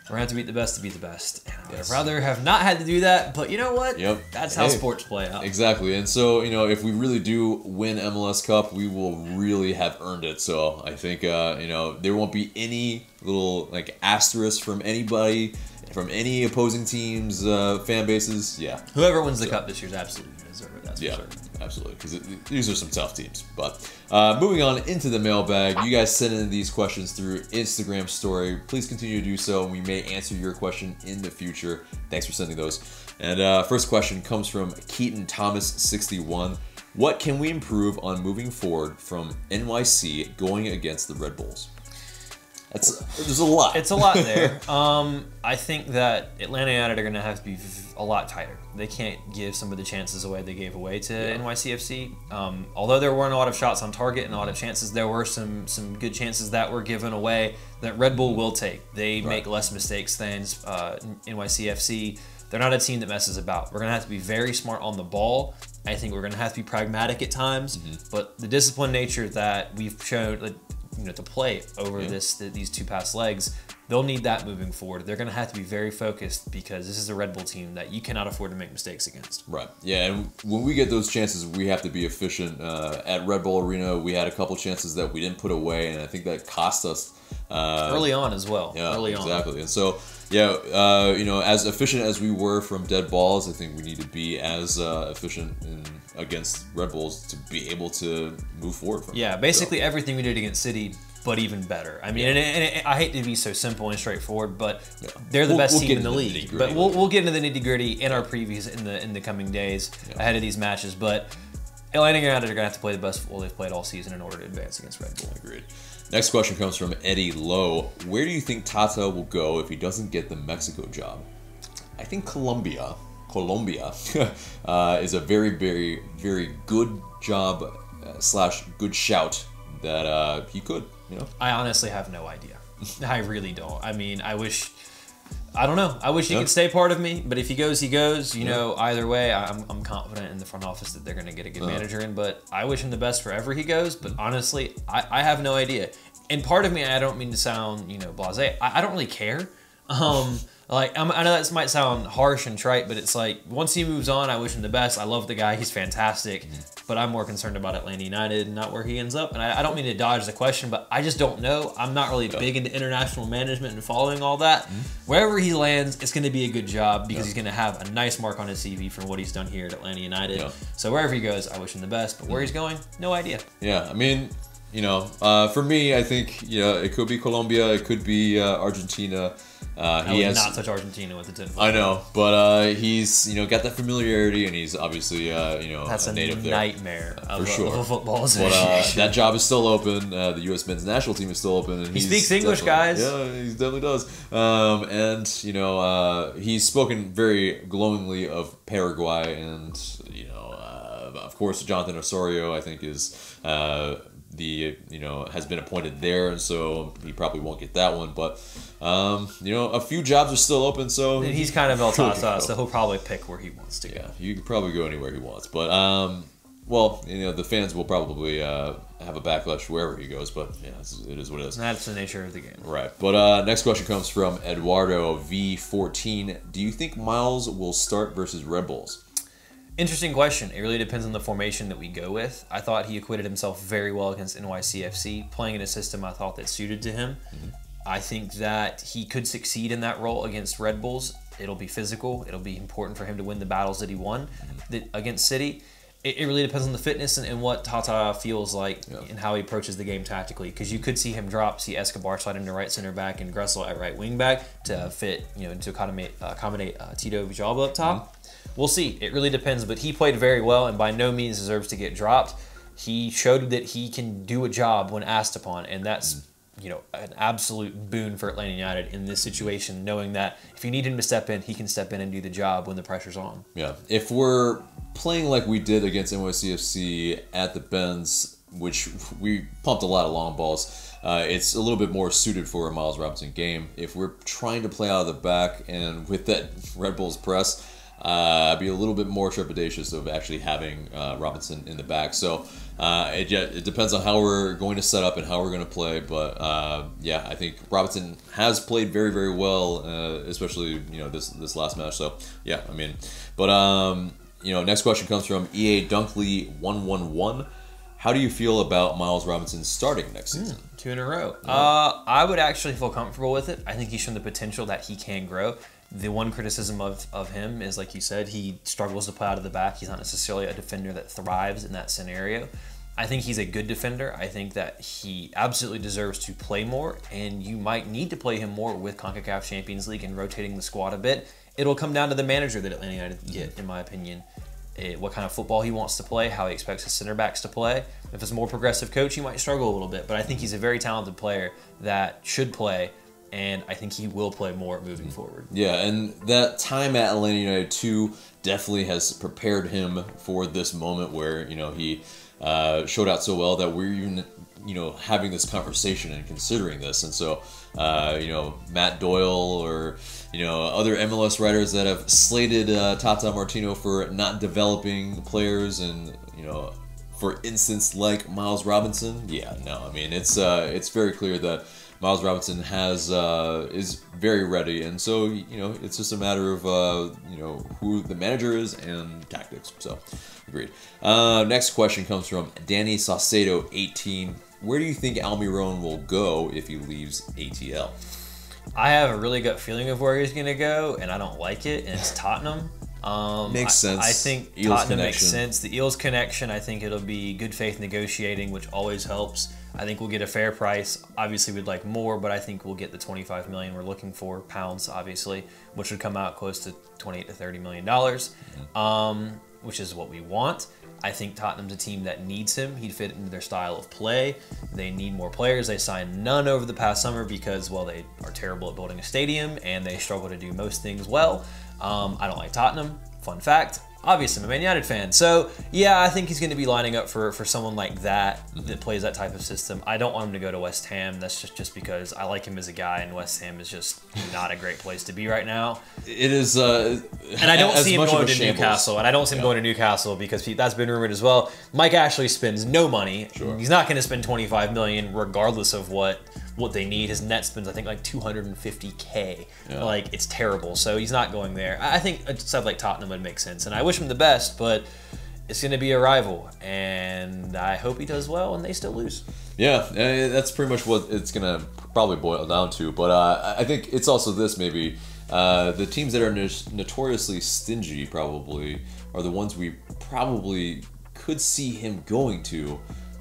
we're going to have to beat the best to beat the best. And I'd rather have not had to do that, but you know what? That's how sports play out. Exactly. And so, if we really do win MLS Cup, we will really have earned it. So I think, there won't be any little, asterisk from anybody, from any opposing teams, fan bases. Yeah. Whoever wins the Cup this year is absolutely going to deserve it. That's for sure. Absolutely, because these are some tough teams. But moving on into the mailbag, you guys send in these questions through Instagram story. Please continue to do so, and we may answer your question in the future. Thanks for sending those. And first question comes from Keaton Thomas 61. What can we improve on moving forward from NYC going against the Red Bulls? There's a lot. It's a lot there. I think that Atlanta United are going to have to be a lot tighter. They can't give some of the chances away they gave away to NYCFC. Although there weren't a lot of shots on target and a lot of chances, there were some good chances that were given away that Red Bull will take. They make less mistakes than NYCFC. They're not a team that messes about. We're going to have to be very smart on the ball. I think we're going to have to be pragmatic at times. But the disciplined nature that we've shown... to play over these two past legs, they'll need that moving forward. They're going to have to be very focused because this is a Red Bull team that you cannot afford to make mistakes against. Right. Yeah, and when we get those chances, we have to be efficient. At Red Bull Arena, we had a couple chances that we didn't put away, and I think that cost us early on as well. Yeah, exactly. And so, as efficient as we were from dead balls, I think we need to be as efficient against Red Bulls to be able to move forward. Basically everything we did against City but even better. I mean, I hate to be so simple and straightforward, but they're the best team in the league. But we'll get into the nitty-gritty in our previews in the coming days ahead of these matches. But Atlanta United are going to have to play the best football they've played all season in order to advance against Red Bull. Agreed. Next question comes from Eddie Lowe. Where do you think Tata will go if he doesn't get the Mexico job? I think Colombia is a very, very, very good job / good shout that he could, you know. I honestly have no idea. I really don't. I mean, I don't know. I wish he could stay part of me, but if he goes, he goes. You know, either way, I'm confident in the front office that they're going to get a good manager in, but I wish him the best wherever he goes, but honestly, I have no idea. And part of me, I don't mean to sound, you know, blasé. I don't really care. Like, I know that might sound harsh and trite, but it's like, once he moves on, I wish him the best. I love the guy. He's fantastic. But I'm more concerned about Atlanta United, not where he ends up. And I don't mean to dodge the question, but I just don't know. I'm not really big into international management and following all that. Wherever he lands, it's going to be a good job because he's going to have a nice mark on his CV from what he's done here at Atlanta United. So wherever he goes, I wish him the best. But where he's going, no idea. Yeah, I mean, you know, for me, I think, you know, it could be Colombia, it could be Argentina. I would not touch Argentina with a 10 foot. I know, but he's, you know, got that familiarity, and he's obviously, you know, that's a native nightmare of a football association. But that job is still open. The U.S. men's national team is still open, and he speaks English, guys. Yeah, he definitely does. And you know, he's spoken very glowingly of Paraguay, and you know, of course, Jonathan Osorio, I think, is has been appointed there, and so he probably won't get that one. But you know, a few jobs are still open, so and he's kind of El Tata, so he'll probably pick where he wants to go. Yeah, he could probably go anywhere he wants. But well, you know, the fans will probably have a backlash wherever he goes. But yeah, it is what it is. That's the nature of the game. Right. But next question comes from Eduardo V14. Do you think Miles will start versus Red Bulls? Interesting question. It really depends on the formation that we go with. I thought he acquitted himself very well against NYCFC, playing in a system I thought that suited to him. I think that he could succeed in that role against Red Bulls. It'll be physical. It'll be important for him to win the battles that he won against City. It really depends on the fitness and what Tata feels like and how he approaches the game tactically. Because you could see him see Escobar slide into right center back and Gressel at right wing back to fit, you know, to accommodate Tito Villalba up top. We'll see. It really depends, but he played very well and by no means deserves to get dropped. He showed that he can do a job when asked upon, and that's you know, an absolute boon for Atlanta United in this situation, knowing that if you need him to step in, he can step in and do the job when the pressure's on. Yeah. If we're playing like we did against NYCFC at the Benz, which we pumped a lot of long balls, it's a little bit more suited for a Miles Robinson game. If we're trying to play out of the back and with that Red Bulls press, I'd be a little bit more trepidatious of actually having Robinson in the back. So it depends on how we're going to set up and how we're going to play. But yeah, I think Robinson has played very, very well, especially this last match. So yeah, I mean, but next question comes from EA Dunkley 111. How do you feel about Miles Robinson starting next season? 2 in a row. I would actually feel comfortable with it. I think he's shown the potential that he can grow. The one criticism of him is, like you said, he struggles to play out of the back. He's not necessarily a defender that thrives in that scenario. I think he's a good defender. I think that he absolutely deserves to play more, and you might need to play him more with CONCACAF Champions League and rotating the squad a bit. It'll come down to the manager that Atlanta United get, in my opinion. What kind of football he wants to play, how he expects his center backs to play. If it's a more progressive coach, he might struggle a little bit, but I think he's a very talented player that should play, and I think he will play more moving forward. Yeah, and that time at Atlanta United too definitely has prepared him for this moment where he showed out so well that we're even having this conversation and considering this. And so Matt Doyle or other MLS writers that have slated Tata Martino for not developing players, and for instance like Miles Robinson. Yeah, no, I mean it's very clear that Miles Robinson is very ready, and so it's just a matter of who the manager is and tactics. So agreed. Next question comes from Danny Saucedo 18. Where do you think Almiron will go if he leaves ATL? I have a really gut feeling of where he's going to go, and I don't like it, and it's Tottenham. Makes sense. I think Eels Tottenham makes connection. sense. The Eels connection, I think it'll be good faith negotiating, which always helps. I think we'll get a fair price. Obviously, we'd like more, but I think we'll get the 25 million we're looking for, pounds, obviously, which would come out close to 28 to 30 million dollars, which is what we want. I think Tottenham's a team that needs him. He'd fit into their style of play. They need more players. They signed none over the past summer because, well, they are terrible at building a stadium and they struggle to do most things well. I don't like Tottenham. Fun fact. Obviously, I'm a Man United fan. So, yeah, I think he's going to be lining up for someone like that plays that type of system. I don't want him to go to West Ham. That's just because I like him as a guy, and West Ham is just not a great place to be right now. It is, and I don't see him going to Newcastle. And I don't see him going to Newcastle because that's been rumored as well. Mike Ashley spends no money. Sure. He's not going to spend 25 million regardless of what they need. His net spends, I think, like 250K. Yeah. Like, it's terrible. So he's not going there. I think a side like Tottenham would make sense. And I wish him the best, but it's going to be a rival. And I hope he does well and they still lose. Yeah, that's pretty much what it's going to probably boil down to. But I think it's also this, maybe. The teams that are notoriously stingy probably are the ones we probably could see him going to.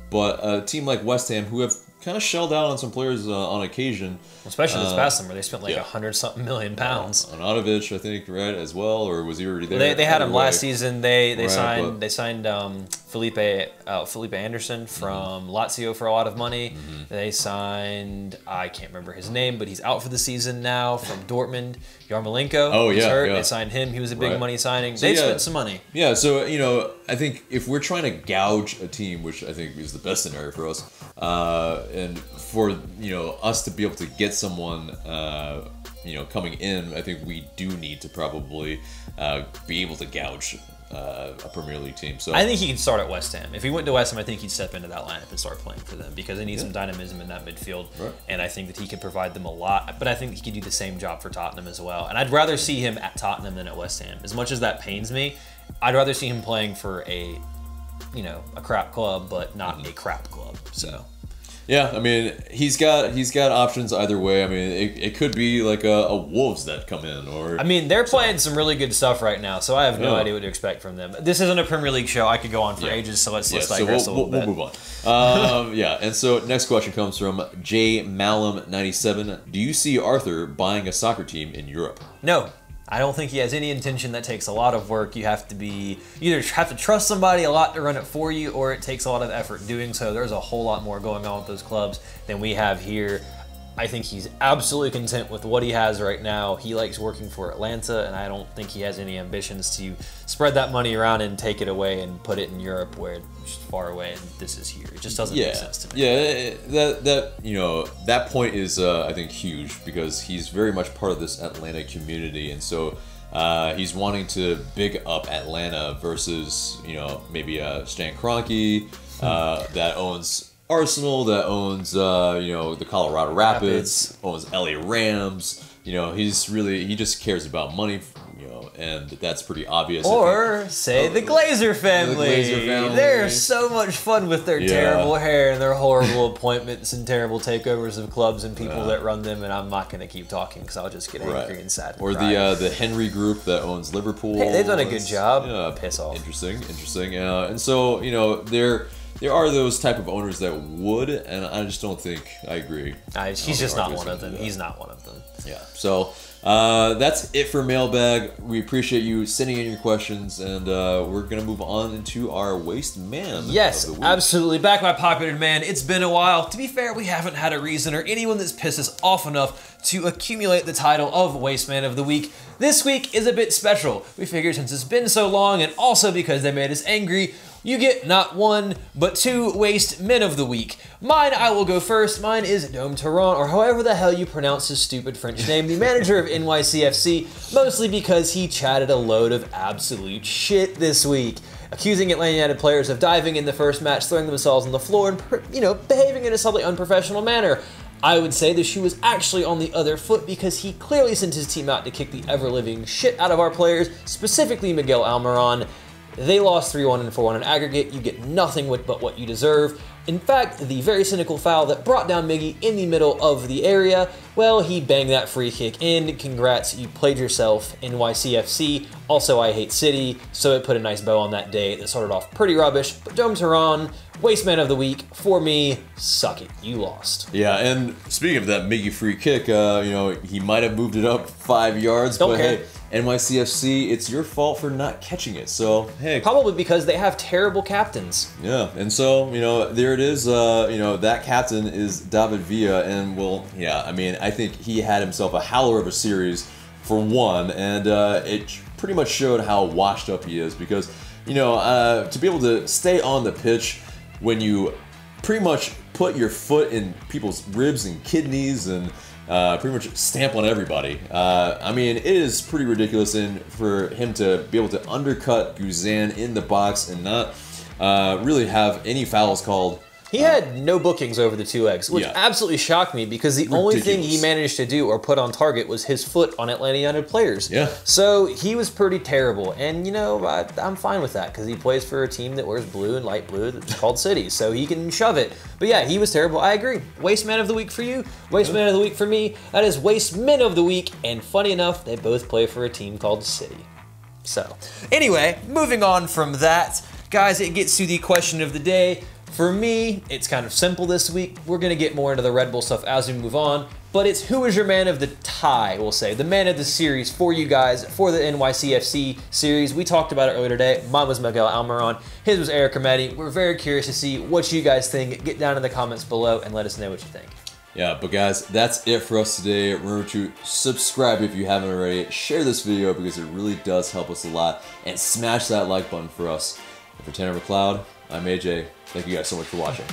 But a team like West Ham, who have kind of shelled out on some players on occasion. Especially this past summer. They spent like 100-something million pounds. Anatovich, I think, right, as well, or was he already there? They had him last season. They Right, signed Felipe Anderson from Lazio for a lot of money. They signed, I can't remember his name, but he's out for the season now from Dortmund. Yarmolenko. Oh, was yeah, hurt. yeah. They signed him. He was a big Right. money signing. So, They yeah. spent some money. Yeah, so, I think if we're trying to gouge a team, which I think is the best scenario for us, and for, us to be able to get someone, coming in, I think we do need to probably be able to gouge a Premier League team. So I think he could start at West Ham. If he went to West Ham, I think he'd step into that lineup and start playing for them because they need some dynamism in that midfield. Right. And I think that he could provide them a lot. But I think he could do the same job for Tottenham as well. And I'd rather see him at Tottenham than at West Ham. As much as that pains me, I'd rather see him playing for a crap club, but not a crap club. So. yeah, I mean, he's got options either way. I mean, it could be like a Wolves that come in, or I mean, they're playing some really good stuff right now, so I have no idea what to expect from them. This isn't a Premier League show. I could go on for ages, so let's digress a little bit. We'll move on. And so next question comes from J Malum 97. Do you see Arthur buying a soccer team in Europe? No. I don't think he has any intention. That takes a lot of work. You have to either have to trust somebody a lot to run it for you, or it takes a lot of effort doing so. There's a whole lot more going on with those clubs than we have here. I think he's absolutely content with what he has right now. He likes working for Atlanta, and I don't think he has any ambitions to spread that money around and take it away and put it in Europe where it's far away and this is here. It just doesn't make sense to me. Yeah, that point is I think huge because he's very much part of this Atlanta community, and so he's wanting to big up Atlanta versus maybe Stan Kroenke that owns Arsenal, that owns the Colorado Rapids, owns LA Rams. He just cares about money, and that's pretty obvious. Or say the Glazer family. The Glazer family. They're so much fun with their terrible hair and their horrible appointments and terrible takeovers of clubs and people that run them. And I'm not going to keep talking because I'll just get angry and sad. Or the Henry Group that owns Liverpool. Hey, they've done a good job. Yeah, Piss off. Interesting. And so there are those type of owners that would, and I just don't think I agree. He's just not one of them. He's not one of them. Yeah. So that's it for Mailbag. We appreciate you sending in your questions, and we're gonna move on into our Waste Man. Yes, of the week. absolutely. Back by popular demand. It's been a while. To be fair, we haven't had a reason or anyone that's pissed us off enough to accumulate the title of Waste Man of the Week. This week is a bit special. We figured since it's been so long, and also because they made us angry, you get not one, but two Waste Men of the Week. Mine, I will go first. Mine is Dome Taran, or however the hell you pronounce his stupid French name, the manager of NYCFC, mostly because he chatted a load of absolute shit this week, accusing Atlanta United players of diving in the first match, throwing themselves on the floor, and, behaving in a slightly unprofessional manner. I would say the shoe was actually on the other foot because he clearly sent his team out to kick the ever-living shit out of our players, specifically Miguel Almiron. They lost 3-1 and 4-1 in aggregate. You get nothing but what you deserve. In fact, the very cynical foul that brought down Miggy in the middle of the area, well, he banged that free kick in. Congrats, you played yourself, NYCFC. Also, I hate City, so it put a nice bow on that day that started off pretty rubbish. But Dome Tehran, Waste Man of the Week, for me, suck it, you lost. Yeah, and speaking of that Miggy free kick, you know, he might have moved it up 5 yards, but hey, NYCFC, it's your fault for not catching it, so hey. Probably because they have terrible captains. Yeah, and so, you know, there it is, you know, that captain is David Villa, and well, yeah, I mean, I think he had himself a howler of a series for one, and it pretty much showed how washed up he is, because, you know, to be able to stay on the pitch when you pretty much put your foot in people's ribs and kidneys and pretty much stamp on everybody. I mean, it is pretty ridiculous, and for him to be able to undercut Guzan in the box and not really have any fouls called. He had no bookings over the 2 legs, which absolutely shocked me because the only thing he managed to do or put on target was his foot on Atlanta United players. Yeah. So he was pretty terrible, and you know, I'm fine with that because he plays for a team that wears blue and light blue that's called City, so he can shove it. But yeah, he was terrible. I agree. Waste Man of the Week for you, Waste Man of the Week for me. That is Waste Men of the Week, and funny enough, they both play for a team called City. So, anyway, moving on from that, guys, it gets to the question of the day. For me, it's kind of simple this week. We're going to get more into the Red Bull stuff as we move on, but it's who is your man of the tie, we'll say. The man of the series for you guys, for the NYCFC series. We talked about it earlier today. Mine was Miguel Almiron. His was Eric Hermetti. We're very curious to see what you guys think. Get down in the comments below and let us know what you think. Yeah, but guys, that's it for us today. Remember to subscribe if you haven't already. Share this video because it really does help us a lot. And smash that like button for us. And for Tanner McLeod, I'm AJ. Thank you guys so much for watching.